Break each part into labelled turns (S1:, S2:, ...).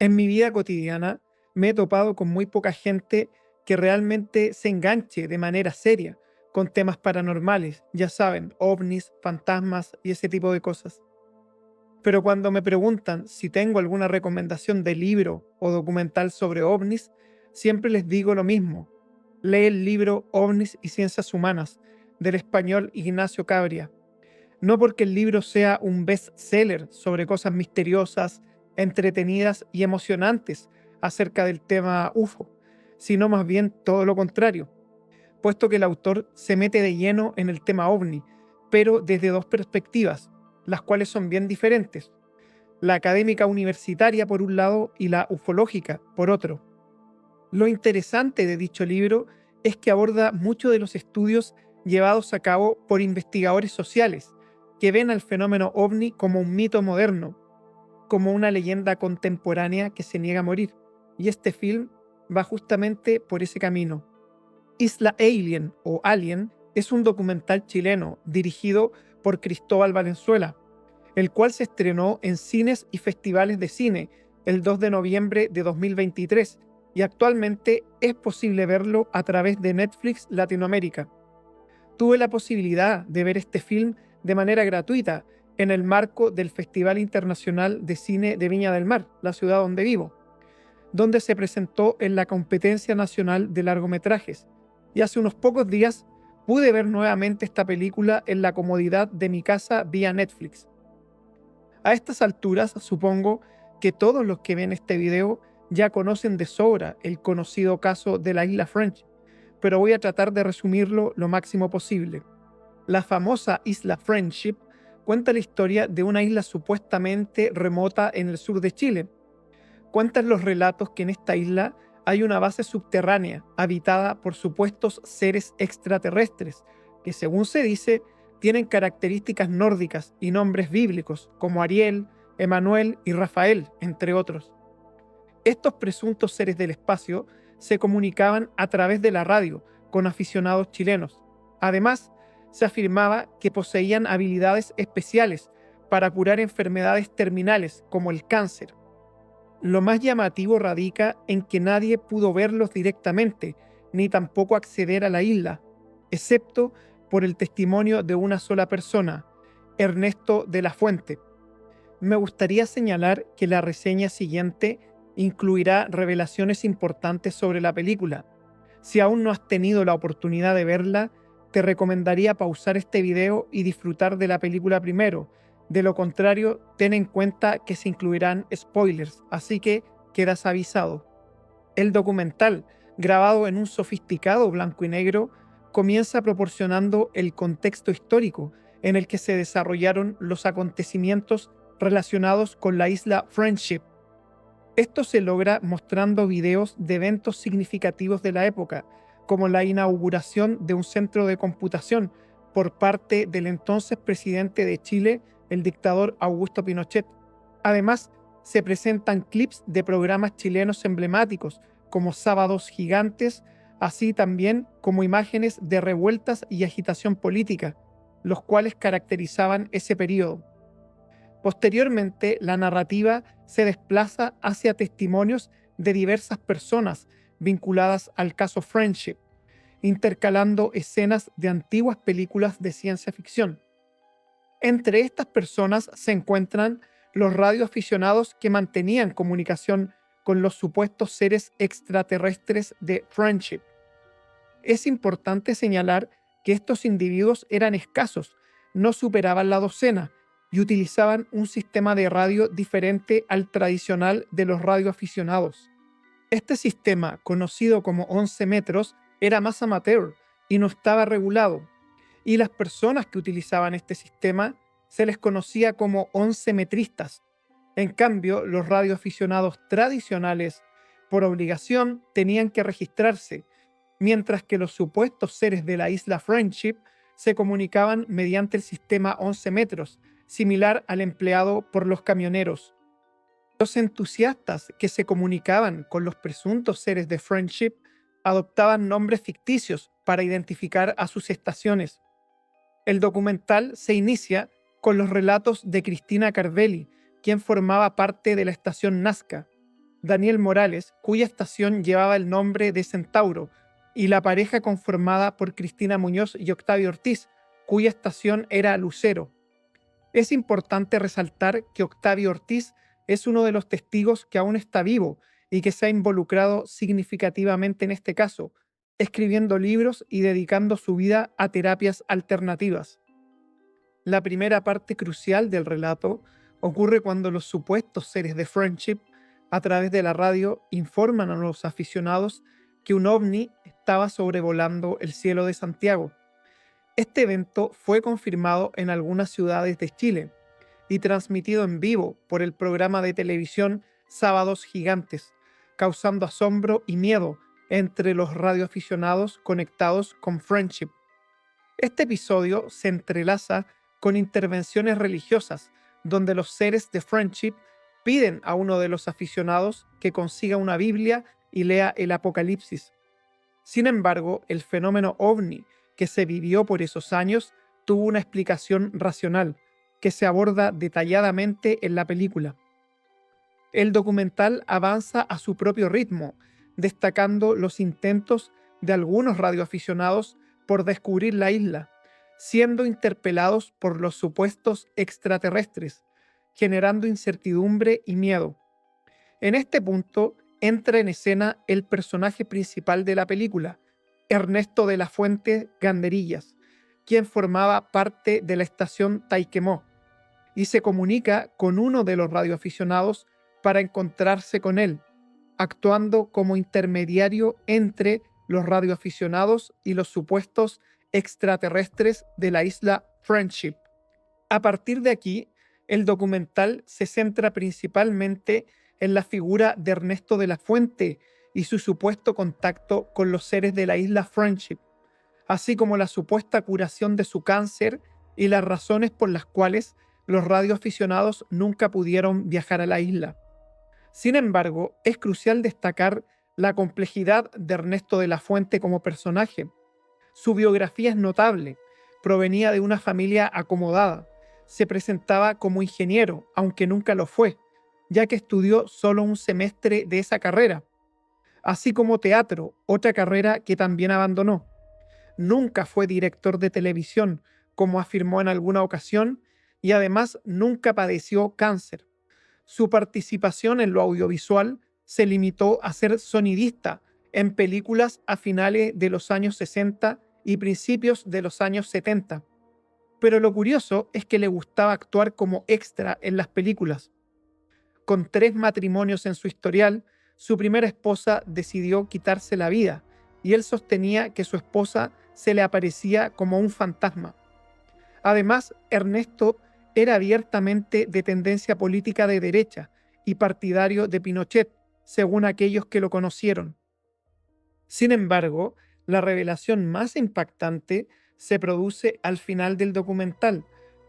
S1: En mi vida cotidiana me he topado con muy poca gente que realmente se enganche de manera seria con temas paranormales, ya saben, ovnis, fantasmas y ese tipo de cosas. Pero cuando me preguntan si tengo alguna recomendación de libro o documental sobre ovnis, siempre les digo lo mismo. Lee el libro Ovnis y Ciencias Humanas del español Ignacio Cabria. No porque el libro sea un bestseller sobre cosas misteriosas, entretenidas y emocionantes acerca del tema UFO, sino más bien todo lo contrario, puesto que el autor se mete de lleno en el tema ovni, pero desde dos perspectivas, las cuales son bien diferentes: la académica universitaria por un lado y la ufológica por otro. Lo interesante de dicho libro es que aborda muchos de los estudios llevados a cabo por investigadores sociales que ven al fenómeno ovni como un mito moderno, como una leyenda contemporánea que se niega a morir. Y este film va justamente por ese camino. Isla Alien o Alien es un documental chileno dirigido por Cristóbal Valenzuela, el cual se estrenó en cines y festivales de cine el 2 de noviembre de 2023 y actualmente es posible verlo a través de Netflix Latinoamérica. Tuve la posibilidad de ver este film de manera gratuita en el marco del Festival Internacional de Cine de Viña del Mar, la ciudad donde vivo, donde se presentó en la competencia nacional de largometrajes. Y hace unos pocos días pude ver nuevamente esta película en la comodidad de mi casa vía Netflix. A estas alturas, supongo que todos los que ven este video ya conocen de sobra el conocido caso de la isla French, pero voy a tratar de resumirlo lo máximo posible. La famosa isla Friendship cuenta la historia de una isla supuestamente remota en el sur de Chile. Cuentan los relatos que en esta isla hay una base subterránea habitada por supuestos seres extraterrestres que, según se dice, tienen características nórdicas y nombres bíblicos como Ariel, Emanuel y Rafael, entre otros. Estos presuntos seres del espacio se comunicaban a través de la radio con aficionados chilenos. Además, se afirmaba que poseían habilidades especiales para curar enfermedades terminales como el cáncer. Lo más llamativo radica en que nadie pudo verlos directamente, ni tampoco acceder a la isla, excepto por el testimonio de una sola persona, Ernesto de la Fuente. Me gustaría señalar que la reseña siguiente incluirá revelaciones importantes sobre la película. Si aún no has tenido la oportunidad de verla, te recomendaría pausar este video y disfrutar de la película primero. De lo contrario, ten en cuenta que se incluirán spoilers, así que quedas avisado. El documental, grabado en un sofisticado blanco y negro, comienza proporcionando el contexto histórico en el que se desarrollaron los acontecimientos relacionados con la isla Friendship. Esto se logra mostrando videos de eventos significativos de la época, como la inauguración de un centro de computación por parte del entonces presidente de Chile, el dictador Augusto Pinochet. Además, se presentan clips de programas chilenos emblemáticos, como Sábados Gigantes, así también como imágenes de revueltas y agitación política, los cuales caracterizaban ese periodo. Posteriormente, la narrativa se desplaza hacia testimonios de diversas personas vinculadas al caso Friendship, intercalando escenas de antiguas películas de ciencia ficción. Entre estas personas se encuentran los radioaficionados que mantenían comunicación con los supuestos seres extraterrestres de Friendship. Es importante señalar que estos individuos eran escasos, no superaban la docena y utilizaban un sistema de radio diferente al tradicional de los radioaficionados. Este sistema, conocido como 11 metros, era más amateur y no estaba regulado, y las personas que utilizaban este sistema se les conocía como 11 metristas. En cambio, los radioaficionados tradicionales, por obligación, tenían que registrarse, mientras que los supuestos seres de la isla Friendship se comunicaban mediante el sistema 11 metros, similar al empleado por los camioneros. Los entusiastas que se comunicaban con los presuntos seres de Friendship adoptaban nombres ficticios para identificar a sus estaciones. El documental se inicia con los relatos de Cristina Carvelli, quien formaba parte de la estación Nazca. Daniel Morales, cuya estación llevaba el nombre de Centauro, y la pareja conformada por Cristina Muñoz y Octavio Ortiz, cuya estación era Lucero. Es importante resaltar que Octavio Ortiz es uno de los testigos que aún está vivo y que se ha involucrado significativamente en este caso, escribiendo libros y dedicando su vida a terapias alternativas. La primera parte crucial del relato ocurre cuando los supuestos seres de Friendship, a través de la radio, informan a los aficionados que un ovni estaba sobrevolando el cielo de Santiago. Este evento fue confirmado en algunas ciudades de Chile y transmitido en vivo por el programa de televisión Sábados Gigantes, causando asombro y miedo entre los radioaficionados conectados con Friendship. Este episodio se entrelaza con intervenciones religiosas, donde los seres de Friendship piden a uno de los aficionados que consiga una Biblia y lea el Apocalipsis. Sin embargo, el fenómeno ovni que se vivió por esos años tuvo una explicación racional, que se aborda detalladamente en la película. El documental avanza a su propio ritmo, destacando los intentos de algunos radioaficionados por descubrir la isla, siendo interpelados por los supuestos extraterrestres, generando incertidumbre y miedo. En este punto entra en escena el personaje principal de la película, Ernesto de la Fuente Ganderillas, quien formaba parte de la estación Taiquemó, y se comunica con uno de los radioaficionados para encontrarse con él, actuando como intermediario entre los radioaficionados y los supuestos extraterrestres de la isla Friendship. A partir de aquí, el documental se centra principalmente en la figura de Ernesto de la Fuente y su supuesto contacto con los seres de la isla Friendship, así como la supuesta curación de su cáncer y las razones por las cuales los radioaficionados nunca pudieron viajar a la isla. Sin embargo, es crucial destacar la complejidad de Ernesto de la Fuente como personaje. Su biografía es notable, provenía de una familia acomodada, se presentaba como ingeniero, aunque nunca lo fue, ya que estudió solo un semestre de esa carrera, así como teatro, otra carrera que también abandonó. Nunca fue director de televisión, como afirmó en alguna ocasión, y además nunca padeció cáncer. Su participación en lo audiovisual se limitó a ser sonidista en películas a finales de los años 60 y principios de los años 70. Pero lo curioso es que le gustaba actuar como extra en las películas. Con 3 matrimonios en su historial, su primera esposa decidió quitarse la vida y él sostenía que su esposa se le aparecía como un fantasma. Además, Ernesto era abiertamente de tendencia política de derecha y partidario de Pinochet, según aquellos que lo conocieron. Sin embargo, la revelación más impactante se produce al final del documental,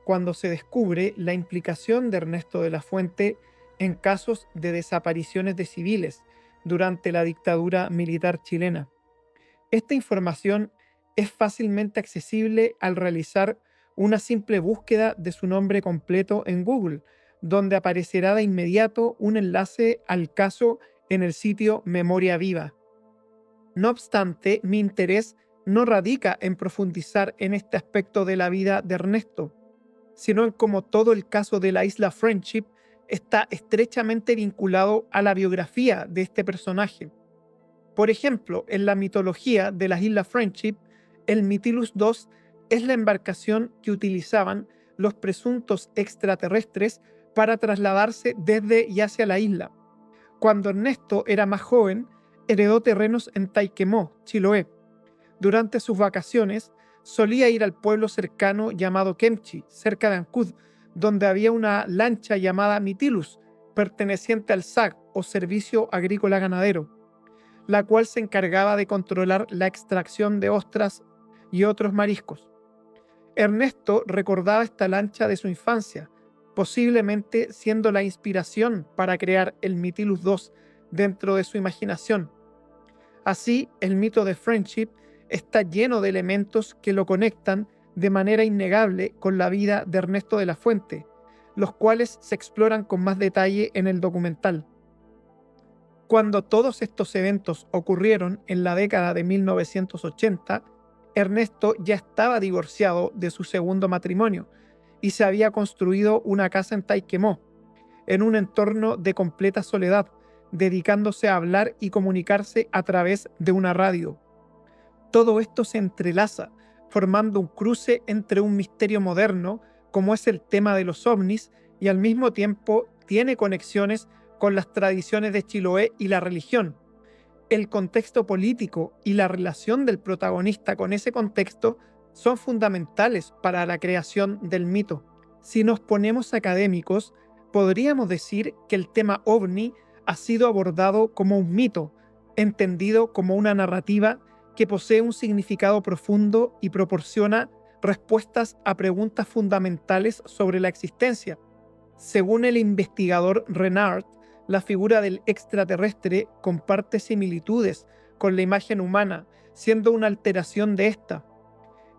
S1: cuando se descubre la implicación de Ernesto de la Fuente en casos de desapariciones de civiles durante la dictadura militar chilena. Esta información es fácilmente accesible al realizar una simple búsqueda de su nombre completo en Google, donde aparecerá de inmediato un enlace al caso en el sitio Memoria Viva. No obstante, mi interés no radica en profundizar en este aspecto de la vida de Ernesto, sino en cómo todo el caso de la isla Friendship está estrechamente vinculado a la biografía de este personaje. Por ejemplo, en la mitología de las islas Friendship, el Mytilus II es la embarcación que utilizaban los presuntos extraterrestres para trasladarse desde y hacia la isla. Cuando Ernesto era más joven, heredó terrenos en Taiquemó, Chiloé. Durante sus vacaciones, solía ir al pueblo cercano llamado Kemchi, cerca de Ancud, donde había una lancha llamada Mytilus, perteneciente al SAG o Servicio Agrícola Ganadero, la cual se encargaba de controlar la extracción de ostras y otros mariscos. Ernesto recordaba esta lancha de su infancia, posiblemente siendo la inspiración para crear el Mytilus II dentro de su imaginación. Así, el mito de Friendship está lleno de elementos que lo conectan de manera innegable con la vida de Ernesto de la Fuente, los cuales se exploran con más detalle en el documental. Cuando todos estos eventos ocurrieron en la década de 1980, Ernesto ya estaba divorciado de su segundo matrimonio y se había construido una casa en Taiquemó, en un entorno de completa soledad, dedicándose a hablar y comunicarse a través de una radio. Todo esto se entrelaza, formando un cruce entre un misterio moderno, como es el tema de los ovnis, y al mismo tiempo tiene conexiones con las tradiciones de Chiloé y la religión. El contexto político y la relación del protagonista con ese contexto son fundamentales para la creación del mito. Si nos ponemos académicos, podríamos decir que el tema ovni ha sido abordado como un mito, entendido como una narrativa que posee un significado profundo y proporciona respuestas a preguntas fundamentales sobre la existencia. Según el investigador Renard, la figura del extraterrestre comparte similitudes con la imagen humana, siendo una alteración de esta.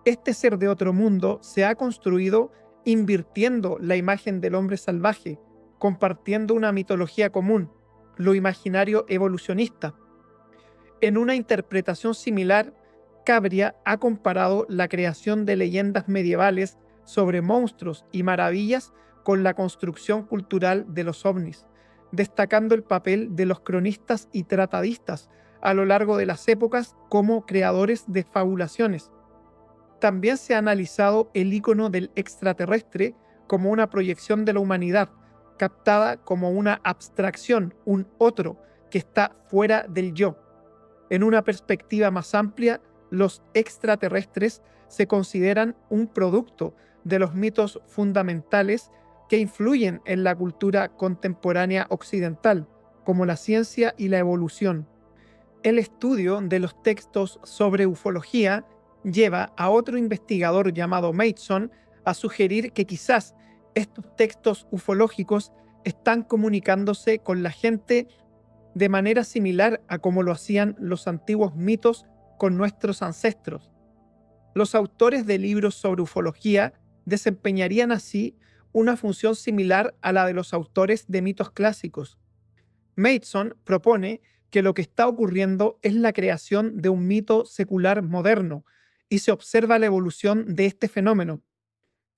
S1: Este ser de otro mundo se ha construido invirtiendo la imagen del hombre salvaje, compartiendo una mitología común, lo imaginario evolucionista. En una interpretación similar, Cabria ha comparado la creación de leyendas medievales sobre monstruos y maravillas con la construcción cultural de los ovnis, destacando el papel de los cronistas y tratadistas a lo largo de las épocas como creadores de fabulaciones. También se ha analizado el icono del extraterrestre como una proyección de la humanidad, captada como una abstracción, un otro, que está fuera del yo. En una perspectiva más amplia, los extraterrestres se consideran un producto de los mitos fundamentales que influyen en la cultura contemporánea occidental, como la ciencia y la evolución. El estudio de los textos sobre ufología lleva a otro investigador llamado Mason a sugerir que quizás estos textos ufológicos están comunicándose con la gente de manera similar a como lo hacían los antiguos mitos con nuestros ancestros. Los autores de libros sobre ufología desempeñarían así una función similar a la de los autores de mitos clásicos. Mason propone que lo que está ocurriendo es la creación de un mito secular moderno y se observa la evolución de este fenómeno.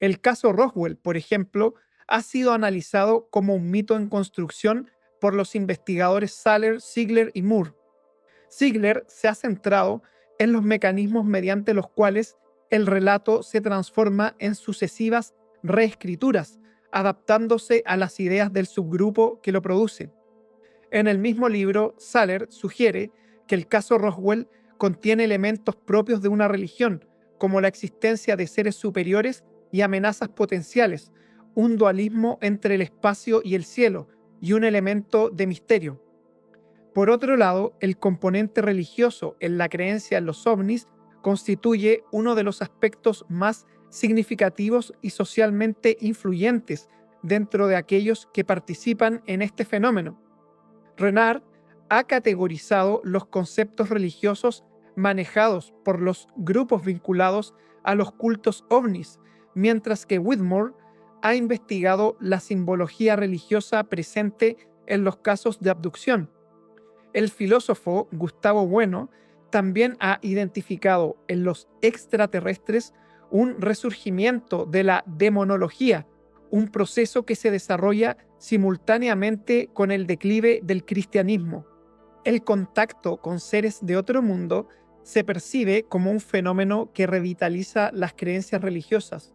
S1: El caso Roswell, por ejemplo, ha sido analizado como un mito en construcción por los investigadores Saller, Ziegler y Moore. Ziegler se ha centrado en los mecanismos mediante los cuales el relato se transforma en sucesivas reescrituras, adaptándose a las ideas del subgrupo que lo produce. En el mismo libro, Saller sugiere que el caso Roswell contiene elementos propios de una religión, como la existencia de seres superiores y amenazas potenciales, un dualismo entre el espacio y el cielo, y un elemento de misterio. Por otro lado, el componente religioso en la creencia en los ovnis constituye uno de los aspectos más significativos y socialmente influyentes dentro de aquellos que participan en este fenómeno. Renard ha categorizado los conceptos religiosos manejados por los grupos vinculados a los cultos ovnis, mientras que Whitmore ha investigado la simbología religiosa presente en los casos de abducción. El filósofo Gustavo Bueno también ha identificado en los extraterrestres un resurgimiento de la demonología, un proceso que se desarrolla simultáneamente con el declive del cristianismo. El contacto con seres de otro mundo se percibe como un fenómeno que revitaliza las creencias religiosas.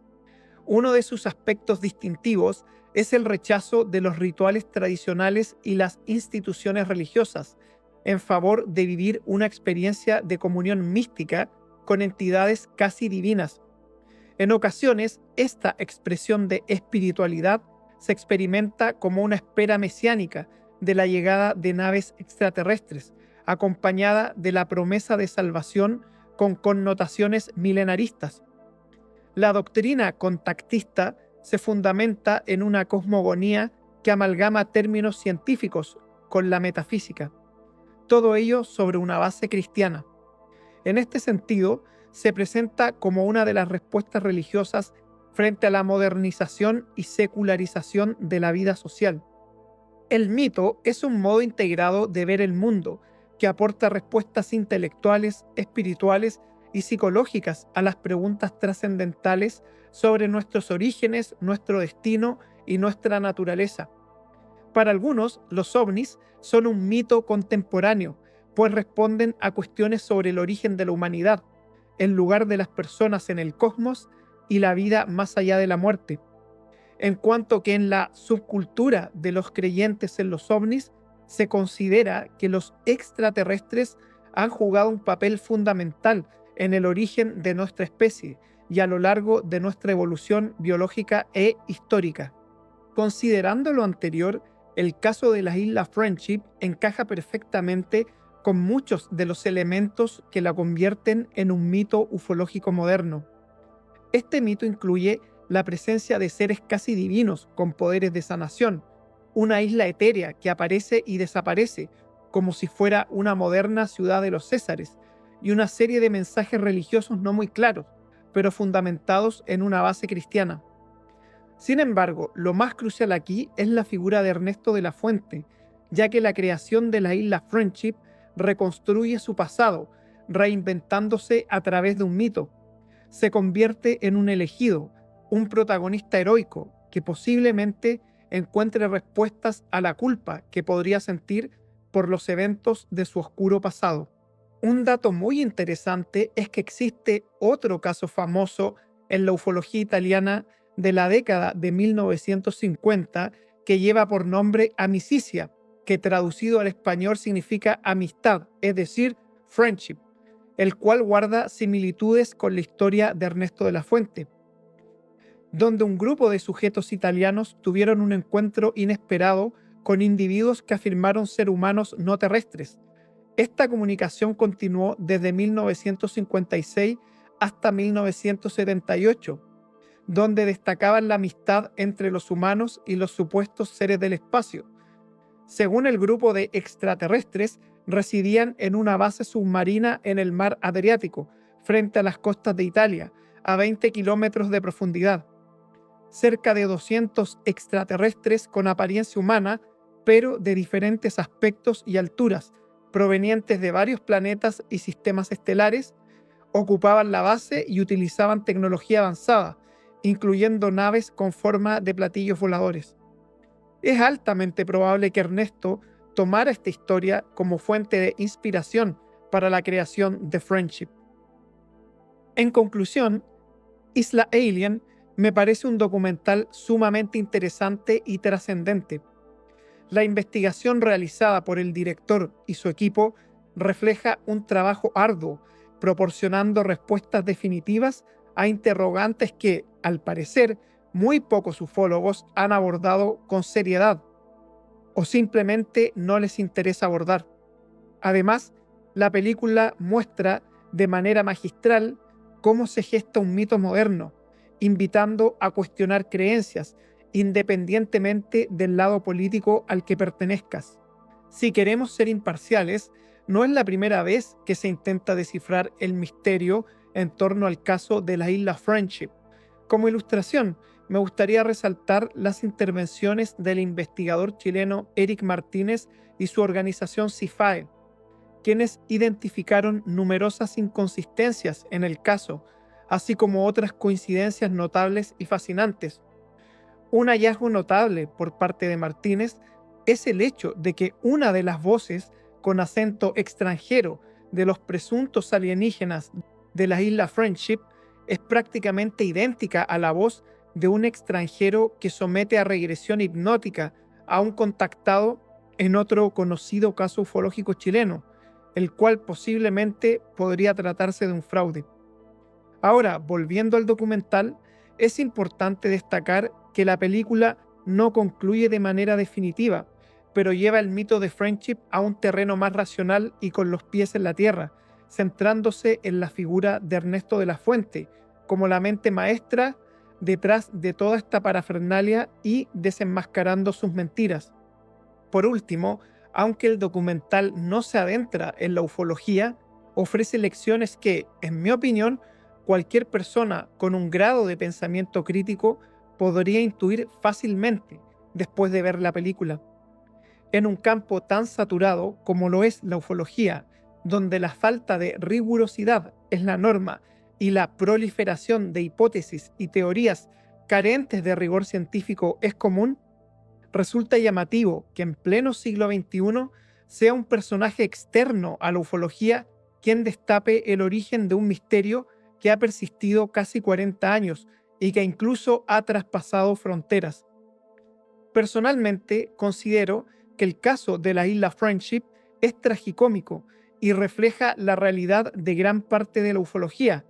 S1: Uno de sus aspectos distintivos es el rechazo de los rituales tradicionales y las instituciones religiosas, en favor de vivir una experiencia de comunión mística con entidades casi divinas. En ocasiones, esta expresión de espiritualidad se experimenta como una espera mesiánica de la llegada de naves extraterrestres, acompañada de la promesa de salvación con connotaciones milenaristas. La doctrina contactista se fundamenta en una cosmogonía que amalgama términos científicos con la metafísica, todo ello sobre una base cristiana. En este sentido, se presenta como una de las respuestas religiosas frente a la modernización y secularización de la vida social. El mito es un modo integrado de ver el mundo que aporta respuestas intelectuales, espirituales y psicológicas a las preguntas trascendentales sobre nuestros orígenes, nuestro destino y nuestra naturaleza. Para algunos, los ovnis son un mito contemporáneo, pues responden a cuestiones sobre el origen de la humanidad, el lugar de las personas en el cosmos y la vida más allá de la muerte. En cuanto que en la subcultura de los creyentes en los ovnis se considera que los extraterrestres han jugado un papel fundamental en el origen de nuestra especie y a lo largo de nuestra evolución biológica e histórica. Considerando lo anterior, el caso de la isla Friendship encaja perfectamente con muchos de los elementos que la convierten en un mito ufológico moderno. Este mito incluye la presencia de seres casi divinos con poderes de sanación, una isla etérea que aparece y desaparece, como si fuera una moderna ciudad de los Césares, y una serie de mensajes religiosos no muy claros, pero fundamentados en una base cristiana. Sin embargo, lo más crucial aquí es la figura de Ernesto de la Fuente, ya que la creación de la isla Friendship reconstruye su pasado, reinventándose a través de un mito. Se convierte en un elegido, un protagonista heroico que posiblemente encuentre respuestas a la culpa que podría sentir por los eventos de su oscuro pasado. Un dato muy interesante es que existe otro caso famoso en la ufología italiana de la década de 1950 que lleva por nombre Amicitia, que traducido al español significa amistad, es decir, friendship, el cual guarda similitudes con la historia de Ernesto de la Fuente, donde un grupo de sujetos italianos tuvieron un encuentro inesperado con individuos que afirmaron ser humanos no terrestres. Esta comunicación continuó desde 1956 hasta 1978, donde destacaban la amistad entre los humanos y los supuestos seres del espacio. Según el grupo de extraterrestres, residían en una base submarina en el mar Adriático, frente a las costas de Italia, a 20 kilómetros de profundidad. Cerca de 200 extraterrestres con apariencia humana, pero de diferentes aspectos y alturas, provenientes de varios planetas y sistemas estelares, ocupaban la base y utilizaban tecnología avanzada, incluyendo naves con forma de platillos voladores. Es altamente probable que Ernesto tomara esta historia como fuente de inspiración para la creación de Friendship. En conclusión, Isla Alien me parece un documental sumamente interesante y trascendente. La investigación realizada por el director y su equipo refleja un trabajo arduo, proporcionando respuestas definitivas a interrogantes que, al parecer, muy pocos ufólogos han abordado con seriedad o simplemente no les interesa abordar. Además, la película muestra de manera magistral cómo se gesta un mito moderno, invitando a cuestionar creencias, independientemente del lado político al que pertenezcas. Si queremos ser imparciales, no es la primera vez que se intenta descifrar el misterio en torno al caso de la isla Friendship. Como ilustración, me gustaría resaltar las intervenciones del investigador chileno Eric Martínez y su organización CIFAE, quienes identificaron numerosas inconsistencias en el caso, así como otras coincidencias notables y fascinantes. Un hallazgo notable por parte de Martínez es el hecho de que una de las voces con acento extranjero de los presuntos alienígenas de la isla Friendship es prácticamente idéntica a la voz de un extranjero que somete a regresión hipnótica a un contactado en otro conocido caso ufológico chileno, el cual posiblemente podría tratarse de un fraude. Ahora, volviendo al documental, es importante destacar que la película no concluye de manera definitiva, pero lleva el mito de Friendship a un terreno más racional y con los pies en la tierra, centrándose en la figura de Ernesto de la Fuente, como la mente maestra detrás de toda esta parafernalia y desenmascarando sus mentiras. Por último, aunque el documental no se adentra en la ufología, ofrece lecciones que, en mi opinión, cualquier persona con un grado de pensamiento crítico podría intuir fácilmente después de ver la película. En un campo tan saturado como lo es la ufología, donde la falta de rigurosidad es la norma y la proliferación de hipótesis y teorías carentes de rigor científico es común, resulta llamativo que en pleno siglo XXI sea un personaje externo a la ufología quien destape el origen de un misterio que ha persistido casi 40 años y que incluso ha traspasado fronteras. Personalmente, considero que el caso de la isla Friendship es tragicómico y refleja la realidad de gran parte de la ufología,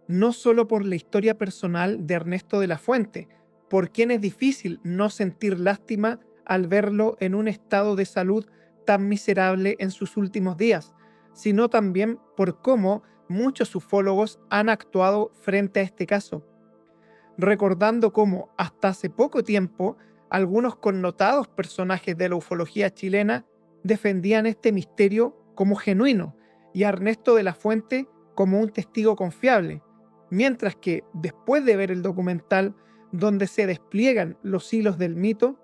S1: no solo por la historia personal de Ernesto de la Fuente, por quien es difícil no sentir lástima al verlo en un estado de salud tan miserable en sus últimos días, sino también por cómo muchos ufólogos han actuado frente a este caso, recordando cómo hasta hace poco tiempo algunos connotados personajes de la ufología chilena defendían este misterio como genuino y a Ernesto de la Fuente como un testigo confiable, mientras que después de ver el documental donde se despliegan los hilos del mito,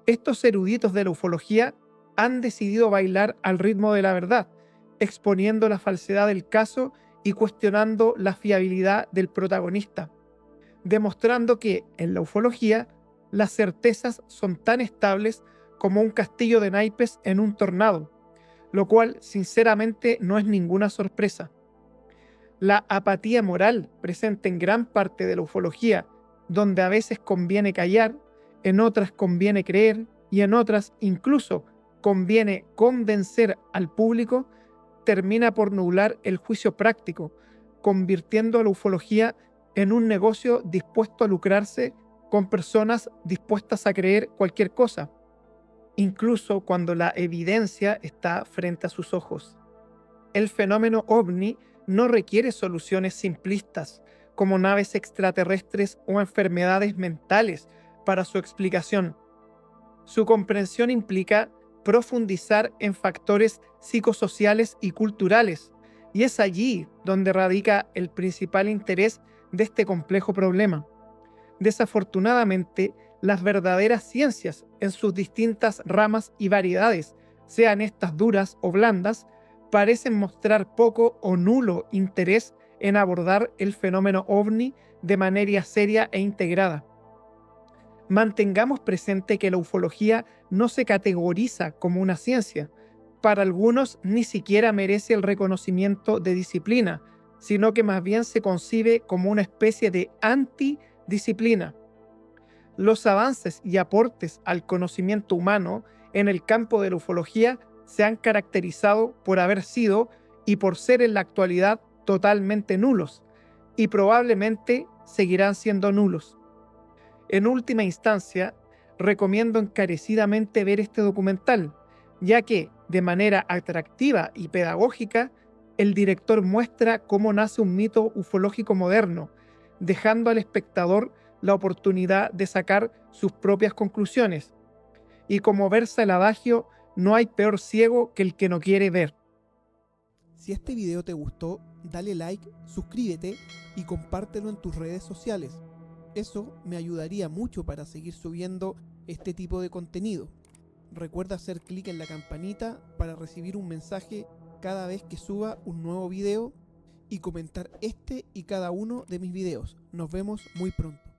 S1: estos eruditos de la ufología han decidido bailar al ritmo de la verdad, exponiendo la falsedad del caso y cuestionando la fiabilidad del protagonista, demostrando que, en la ufología, las certezas son tan estables como un castillo de naipes en un tornado, lo cual sinceramente no es ninguna sorpresa. La apatía moral presente en gran parte de la ufología, donde a veces conviene callar, en otras conviene creer y en otras incluso conviene convencer al público, termina por nublar el juicio práctico, convirtiendo a la ufología en un negocio dispuesto a lucrarse con personas dispuestas a creer cualquier cosa, incluso cuando la evidencia está frente a sus ojos. El fenómeno ovni no requiere soluciones simplistas, como naves extraterrestres o enfermedades mentales, para su explicación. Su comprensión implica profundizar en factores psicosociales y culturales, y es allí donde radica el principal interés de este complejo problema. Desafortunadamente, las verdaderas ciencias en sus distintas ramas y variedades, sean estas duras o blandas, parecen mostrar poco o nulo interés en abordar el fenómeno ovni de manera seria e integrada. Mantengamos presente que la ufología no se categoriza como una ciencia. Para algunos ni siquiera merece el reconocimiento de disciplina, sino que más bien se concibe como una especie de antidisciplina. Los avances y aportes al conocimiento humano en el campo de la ufología se han caracterizado por haber sido y por ser en la actualidad totalmente nulos, y probablemente seguirán siendo nulos. En última instancia, recomiendo encarecidamente ver este documental, ya que, de manera atractiva y pedagógica, el director muestra cómo nace un mito ufológico moderno, dejando al espectador la oportunidad de sacar sus propias conclusiones. Y como versa el adagio, no hay peor ciego que el que no quiere ver.
S2: Si este video te gustó, dale like, suscríbete y compártelo en tus redes sociales. Eso me ayudaría mucho para seguir subiendo este tipo de contenido. Recuerda hacer clic en la campanita para recibir un mensaje cada vez que suba un nuevo video y comentar este y cada uno de mis videos. Nos vemos muy pronto.